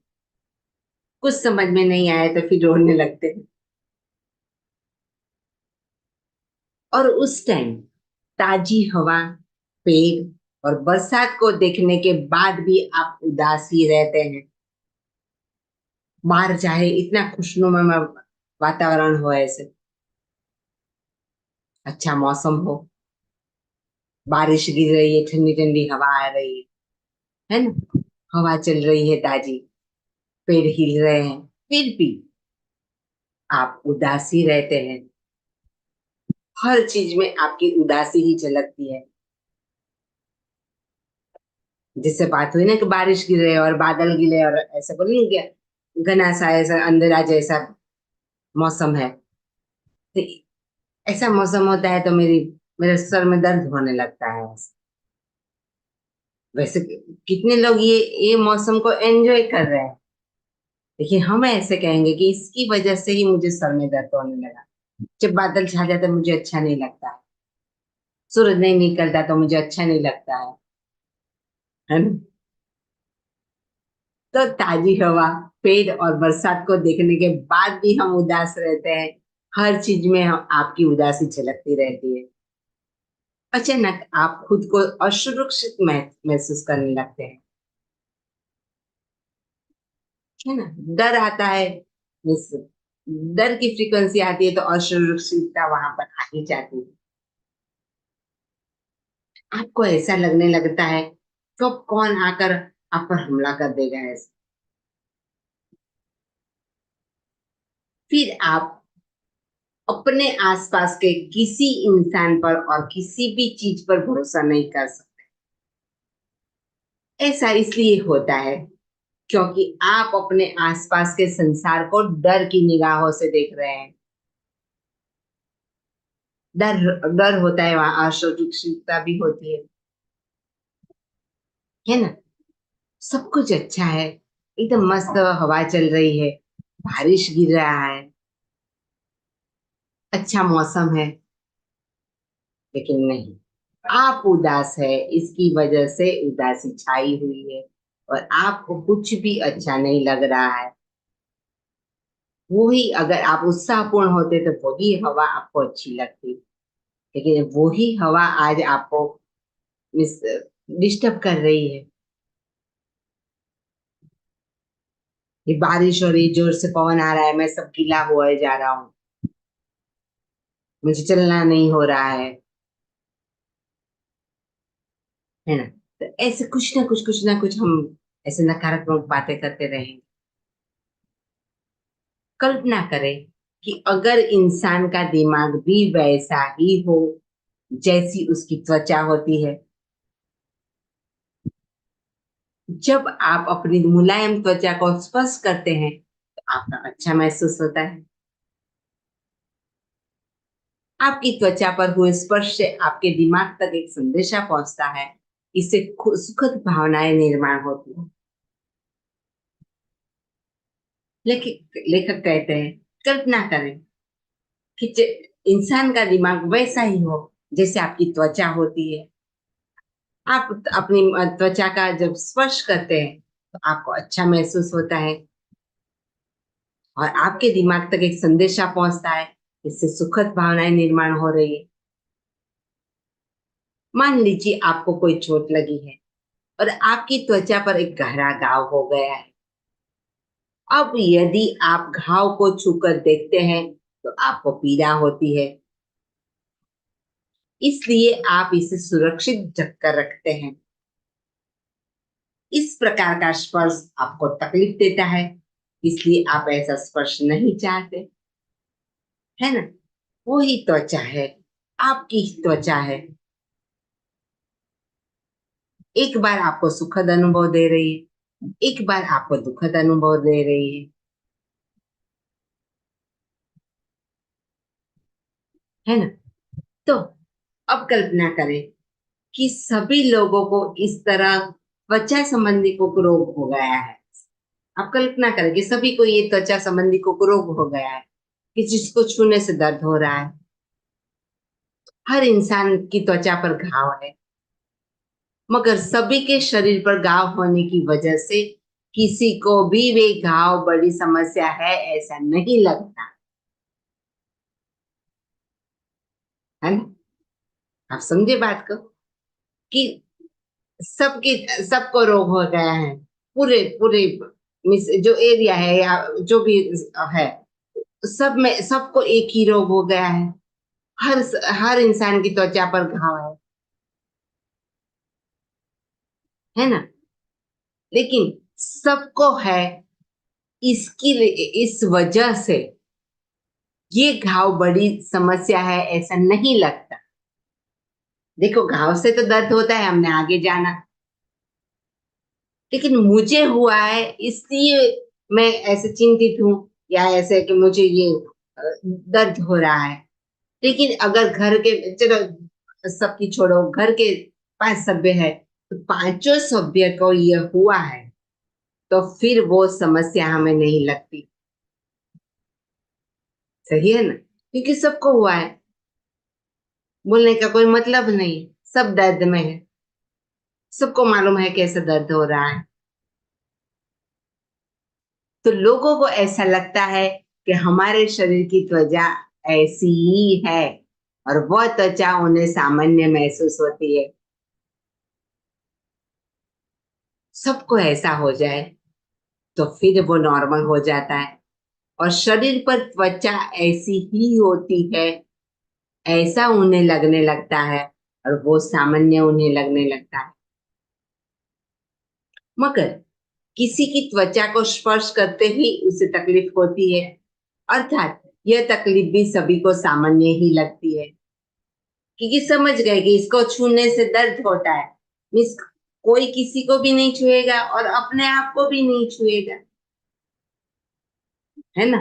कुछ समझ में नहीं आया तो फिर रोने लगते हैं। और उस टाइम ताजी हवा, पेड़ और बरसात को देखने के बाद भी आप उदासी रहते हैं। बाहर चाहे इतना खुशनुमा वातावरण हो, ऐसे अच्छा मौसम हो, बारिश गिर रही है, ठंडी ठंडी हवा आ रही है ना, हवा चल रही है ताजी, पेड़ हिल रहे हैं, फिर भी आप उदासी रहते हैं। हर चीज में आपकी उदासी ही झलकती है। जिससे बात हुई ना कि बारिश गिरे और बादल गिरे और ऐसा बोल नहीं गया, घना सा ऐसा अंधेरा जैसा मौसम है, तो ऐसा मौसम होता है तो मेरे सर में दर्द होने लगता है। वैसे कितने लोग ये मौसम को एंजॉय कर रहे हैं, लेकिन हम ऐसे कहेंगे कि इसकी वजह से ही मुझे सर में दर्द होने लगा। जब बादल छा जाता है मुझे अच्छा नहीं लगता, सूरज नहीं निकलता तो मुझे अच्छा नहीं लगता है ना। तो ताजी हवा, पेड़ और बरसात को देखने के बाद भी हम उदास रहते हैं। हर चीज में आपकी उदासी झलकती रहती है। अचानक आप खुद को असुरक्षित महसूस करने लगते हैं, है ना। डर आता है, मिस डर की फ्रीक्वेंसी आती है तो असुरक्षितता वहां पर आ ही जाती है। आपको ऐसा लगने लगता है कब कौन आकर आप पर हमला कर देगा ऐसे। फिर आप अपने आसपास के किसी इंसान पर और किसी भी चीज पर भरोसा नहीं कर सकते। ऐसा इसलिए होता है क्योंकि आप अपने आसपास के संसार को डर की निगाहों से देख रहे हैं। डर डर होता है, वहां असुरक्षितता भी होती है ना। सब कुछ अच्छा है, एकदम मस्त हवा चल रही है, बारिश गिर रहा है, अच्छा मौसम है, लेकिन नहीं, आप उदास है, इसकी वजह से उदासी छाई हुई है और आपको कुछ भी अच्छा नहीं लग रहा है। वही अगर आप उत्साहपूर्ण होते तो वही हवा आपको अच्छी लगती, लेकिन वही हवा आज आपको मिस डिस्टर्ब कर रही है। ये बारिश हो रही है, जोर से पवन आ रहा है, मैं सब गीला हुआ जा रहा हूँ, मुझे चलना नहीं हो रहा है ना। तो ऐसे कुछ ना कुछ हम ऐसे नकारात्मक बातें करते रहेंगे। कल्पना करें कि अगर इंसान का दिमाग भी वैसा ही हो जैसी उसकी त्वचा होती है। जब आप अपनी मुलायम त्वचा को स्पर्श करते हैं तो आपका अच्छा महसूस होता है। आपकी त्वचा पर हुए स्पर्श से आपके दिमाग तक एक संदेशा पहुंचता है। इससे सुखद भावनाएं निर्माण होती है। लेकिन लेखक कहते हैं, कल्पना करें कि इंसान का दिमाग वैसा ही हो जैसे आपकी त्वचा होती है। आप अपनी त्वचा का जब स्पर्श करते हैं तो आपको अच्छा महसूस होता है और आपके दिमाग तक एक संदेशा पहुंचता है। इससे सुखद भावनाएं निर्माण हो रही है। मान लीजिए आपको कोई चोट लगी है और आपकी त्वचा पर एक गहरा घाव हो गया है। अब यदि आप घाव को छूकर देखते हैं तो आपको पीड़ा होती है, इसलिए आप इसे सुरक्षित ढक कर रखते हैं। इस प्रकार का स्पर्श आपको तकलीफ देता है, इसलिए आप ऐसा स्पर्श नहीं चाहते, है ना। वही त्वचा है, आपकी ही त्वचा है, एक बार आपको सुखद अनुभव दे रही है, एक बार आपको दुखद अनुभव दे रही है ना। तो अब कल्पना करें कि सभी लोगों को इस तरह त्वचा संबंधी को रोग हो गया है। आप कल्पना करें कि सभी को ये त्वचा संबंधी को रोग हो गया है कि जिसको छूने से दर्द हो रहा है। हर इंसान की त्वचा पर घाव है, मगर सभी के शरीर पर घाव होने की वजह से किसी को भी वे घाव बड़ी समस्या है ऐसा नहीं लगता, है ना। आप समझे बात को कि सबके सबको रोग हो गया है। पूरे पूरे जो एरिया है या जो भी है, सब में सबको एक ही रोग हो गया है। हर हर इंसान की त्वचा पर घाव है ना। लेकिन सबको है, इसकी इस वजह से ये घाव बड़ी समस्या है ऐसा नहीं लगता। देखो घाव से तो दर्द होता है, हमने आगे जाना, लेकिन मुझे हुआ है इसलिए मैं ऐसे चिंतित हूं या ऐसे कि मुझे ये दर्द हो रहा है। लेकिन अगर घर के, चलो सबकी छोड़ो, घर के 5 सभ्य है तो पांचों सभ्य को ये हुआ है तो फिर वो समस्या हमें नहीं लगती। सही है ना, क्योंकि सबको हुआ है, बोलने का कोई मतलब नहीं, सब दर्द में है, सबको मालूम है कैसे दर्द हो रहा है। तो लोगों को ऐसा लगता है कि हमारे शरीर की त्वचा ऐसी ही है और वह त्वचा उन्हें सामान्य महसूस होती है। सबको ऐसा हो जाए तो फिर वो नॉर्मल हो जाता है और शरीर पर त्वचा ऐसी ही होती है ऐसा उन्हें लगने लगता है और वो सामान्य उन्हें लगने लगता है। मगर किसी की त्वचा को स्पर्श करते ही उसे तकलीफ होती है, अर्थात यह तकलीफ भी सभी को सामान्य ही लगती है, क्योंकि समझ गए कि इसको छूने से दर्द होता है। मिस कोई किसी को भी नहीं छुएगा और अपने आप को भी नहीं छुएगा, है ना।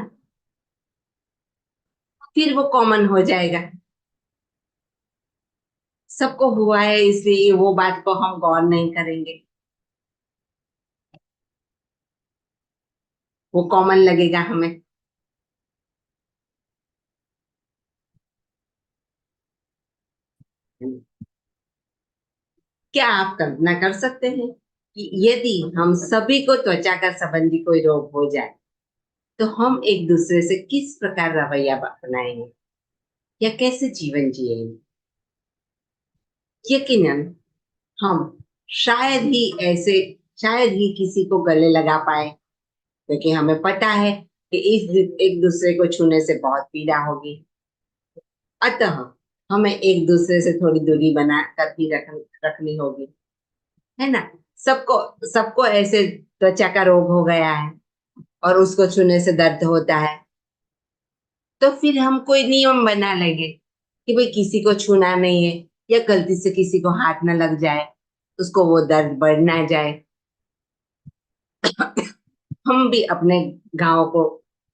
फिर वो कॉमन हो जाएगा, सबको हुआ है इसलिए वो बात को हम गौर नहीं करेंगे, वो कॉमन लगेगा हमें। क्या आप कल्पना कर सकते हैं कि यदि हम सभी को त्वचा का संबंधी कोई रोग हो जाए तो हम एक दूसरे से किस प्रकार रवैया अपनाएंगे या कैसे जीवन जिएंगे? यकीनन हम शायद ही ऐसे शायद ही किसी को गले लगा पाए, क्योंकि हमें पता है कि इस एक दूसरे को छूने से बहुत पीड़ा होगी। अतः हमें एक दूसरे से थोड़ी दूरी बना कर ही रखनी होगी, है ना? सबको सबको ऐसे त्वचा का रोग हो गया है और उसको छूने से दर्द होता है, तो फिर हम कोई नियम बना लेंगे कि भाई किसी को छूना नहीं है, या गलती से किसी को हाथ ना लग जाए, उसको वो दर्द बढ़ ना जाए। हम भी अपने गांव को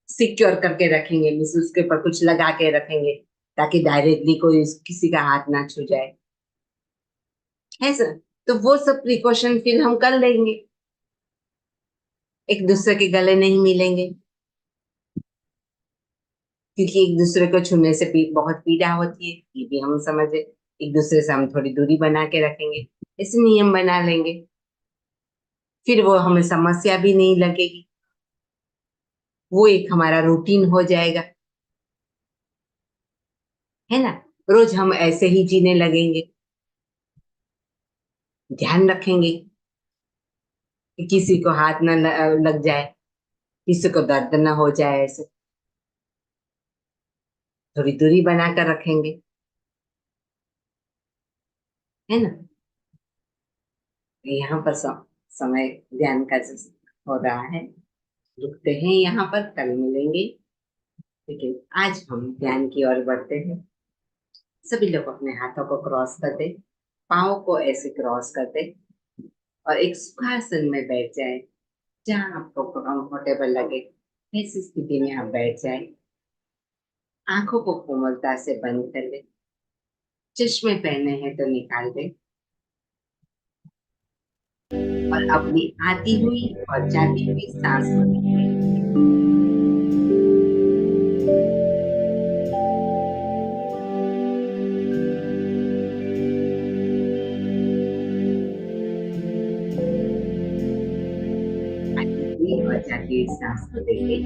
सिक्योर करके रखेंगे, मीन्स उसके ऊपर कुछ लगा के रखेंगे ताकि डायरेक्टली कोई किसी का हाथ ना छू जाए, है सर? तो वो सब प्रिकॉशन फिर हम कर लेंगे, एक दूसरे के गले नहीं मिलेंगे, क्योंकि एक दूसरे को छूने से बहुत पीड़ा होती है, ये भी हम समझे। एक दूसरे से हम थोड़ी दूरी बना के रखेंगे, ऐसे नियम बना लेंगे, फिर वो हमें समस्या भी नहीं लगेगी, वो एक हमारा रूटीन हो जाएगा, है ना? रोज हम ऐसे ही जीने लगेंगे, ध्यान रखेंगे कि किसी को हाथ ना लग जाए, किसी को दर्द ना हो जाए, ऐसे थोड़ी दूरी बनाकर रखेंगे, है ना? यहाँ पर समय ध्यान का जो हो रहा है, रुकते हैं यहाँ पर, कल मिलेंगे। लेकिन आज हम ध्यान की ओर बढ़ते हैं। सभी लोग अपने हाथों को क्रॉस कर दे, पाँव को ऐसे क्रॉस कर दे और एक सुखासन में बैठ जाए, जहाँ आपको कंफर्टेबल लगे ऐसी स्थिति में आप बैठ जाए। आंखों को कोमलता से बंद कर ले, चश्मे पहने हैं तो निकाल दे, और अपनी आती हुई और जाती हुई सांस को देखे। आती हुई और जाती हुई सांस को देखे।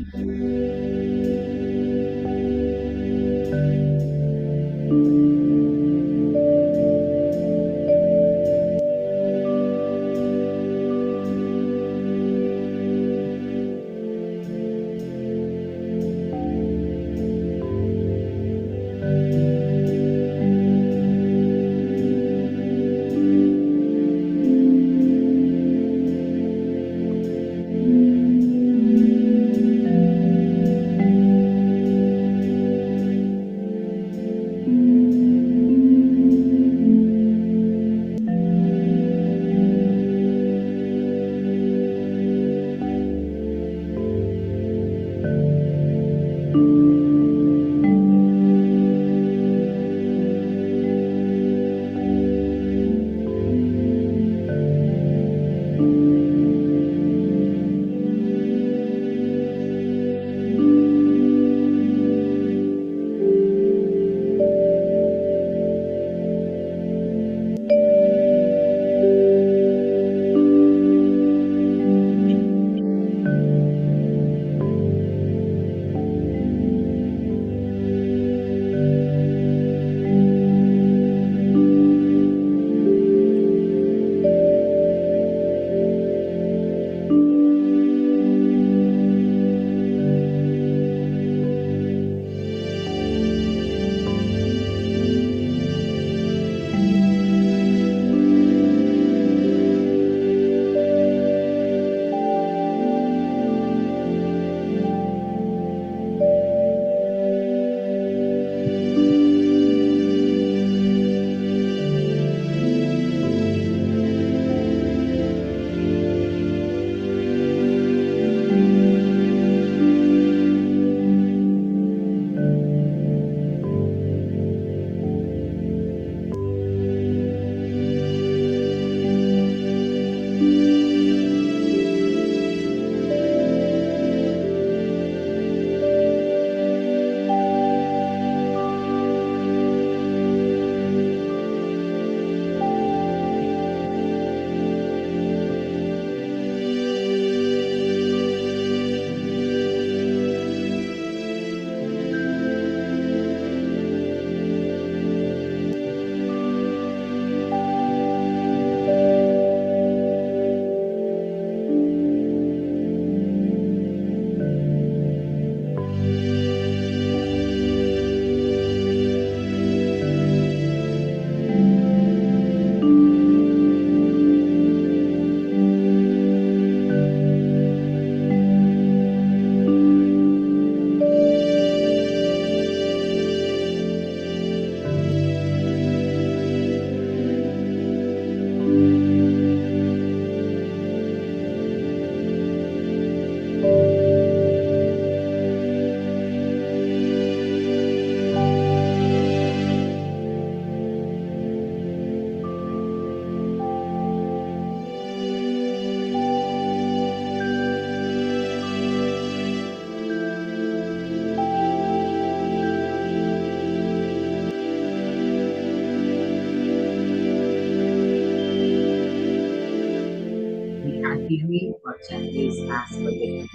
चलती सांस को देख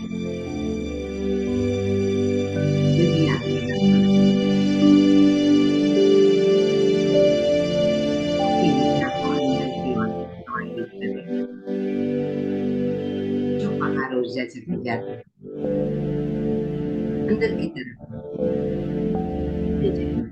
फिर भी आगे बढ़ना की ऊर्जा को अंदर की ओर प्रवाहित करें। जो बाहर ऊर्जा चली जाती है अंदर की तरफ ले जाएंगे।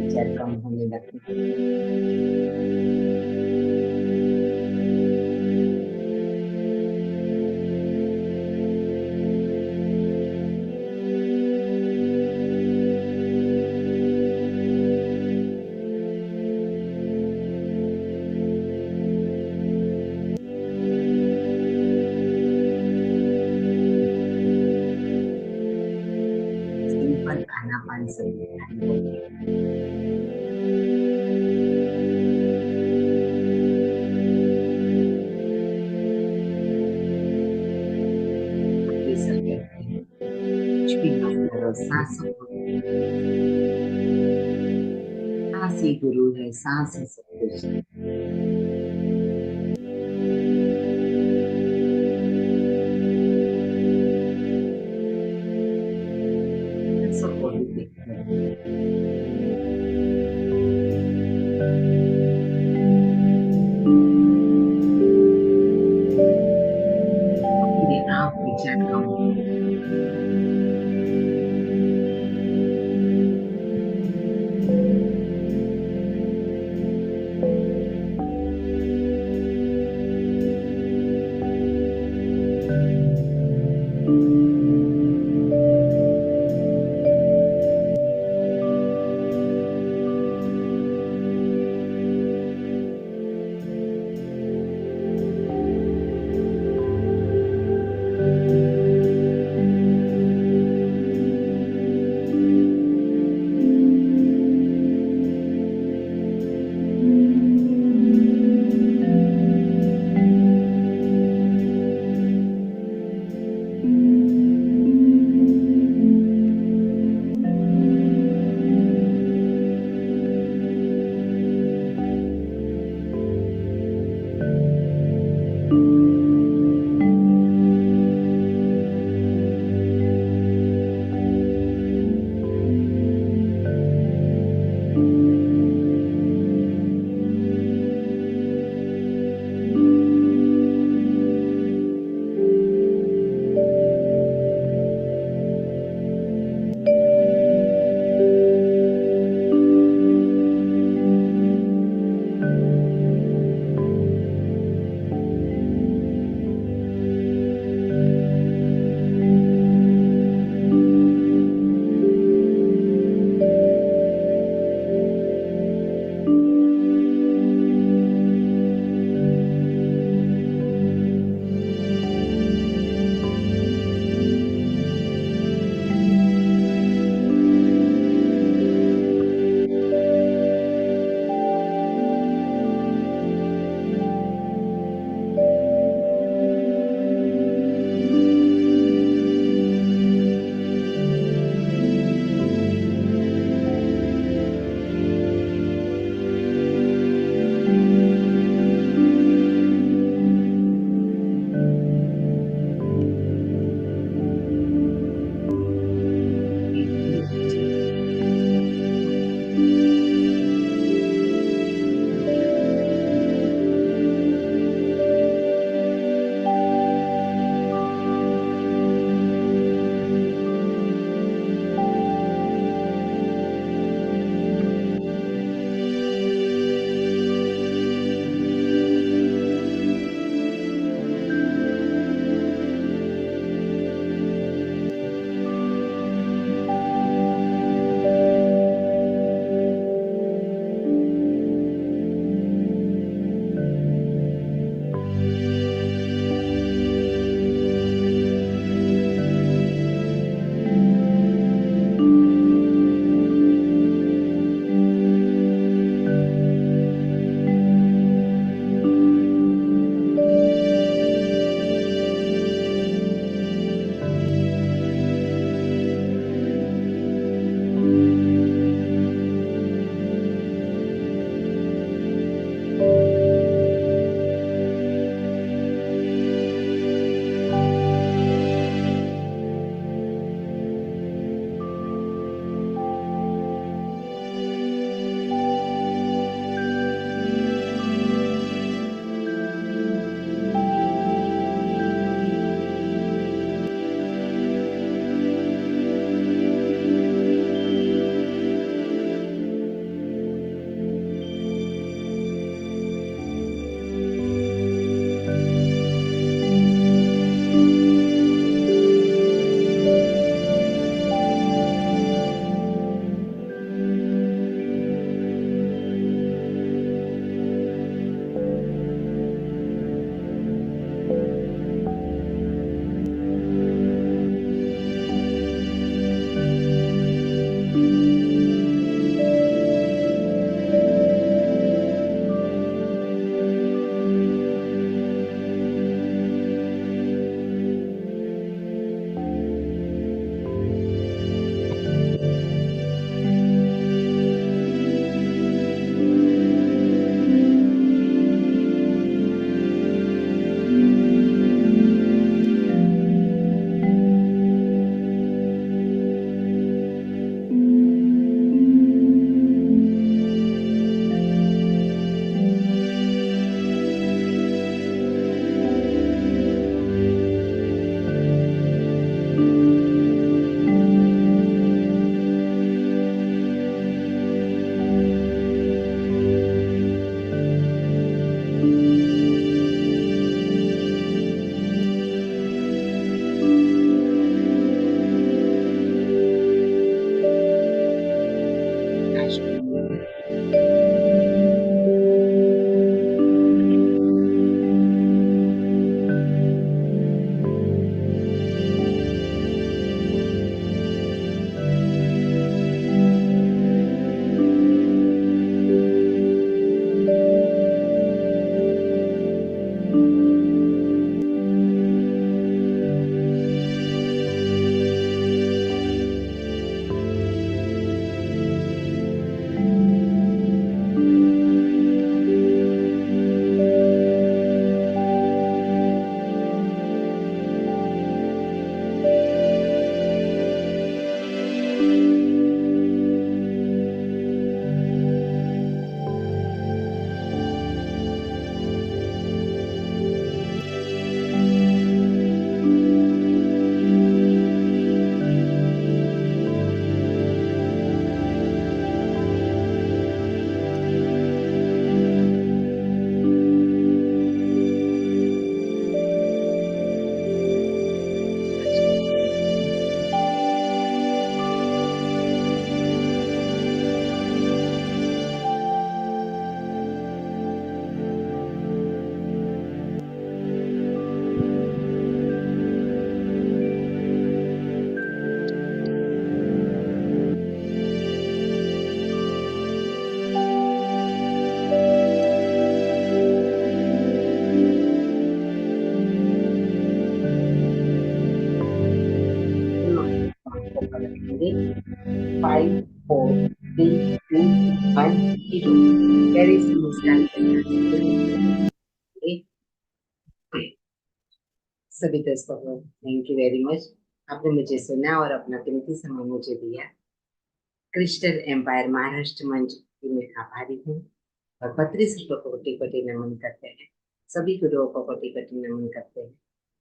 विचार कम होने लगते हैं। सिंपल खाना पान सब खाने होते हैं। ये सब कहते हैं कुछ भी मत करो, सांसों को सांस ही गुरु है, सांस ही सब कुछ है। सांसों को भी देखते हैं। अपने आप विचार कम होने लगते हैं। बोलेंगे 5 4 3 2 1 0। प्यारे से मुस्कान के साथ बोलेंगे। सभी दोस्तों को थैंक यू वेरी मच। आपने मुझे सुना और अपना कीमती समय मुझे दिया। क्रिस्टल एम्पायर महाराष्ट्र मंच की मैं आभारी हूँ और पत्री को कोटि कोटि नमन करते हैं। सभी गुरुओं को कोटि कोटि नमन करते हैं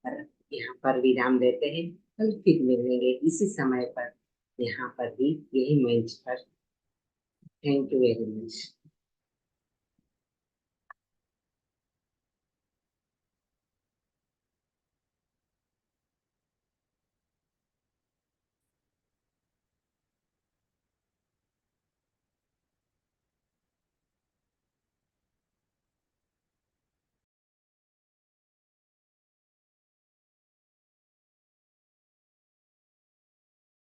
और यहाँ पर विराम देते हैं। कल फिर मिलेंगे इसी समय पर, यहाँ पर भी यही मंच पर। Thank you very much.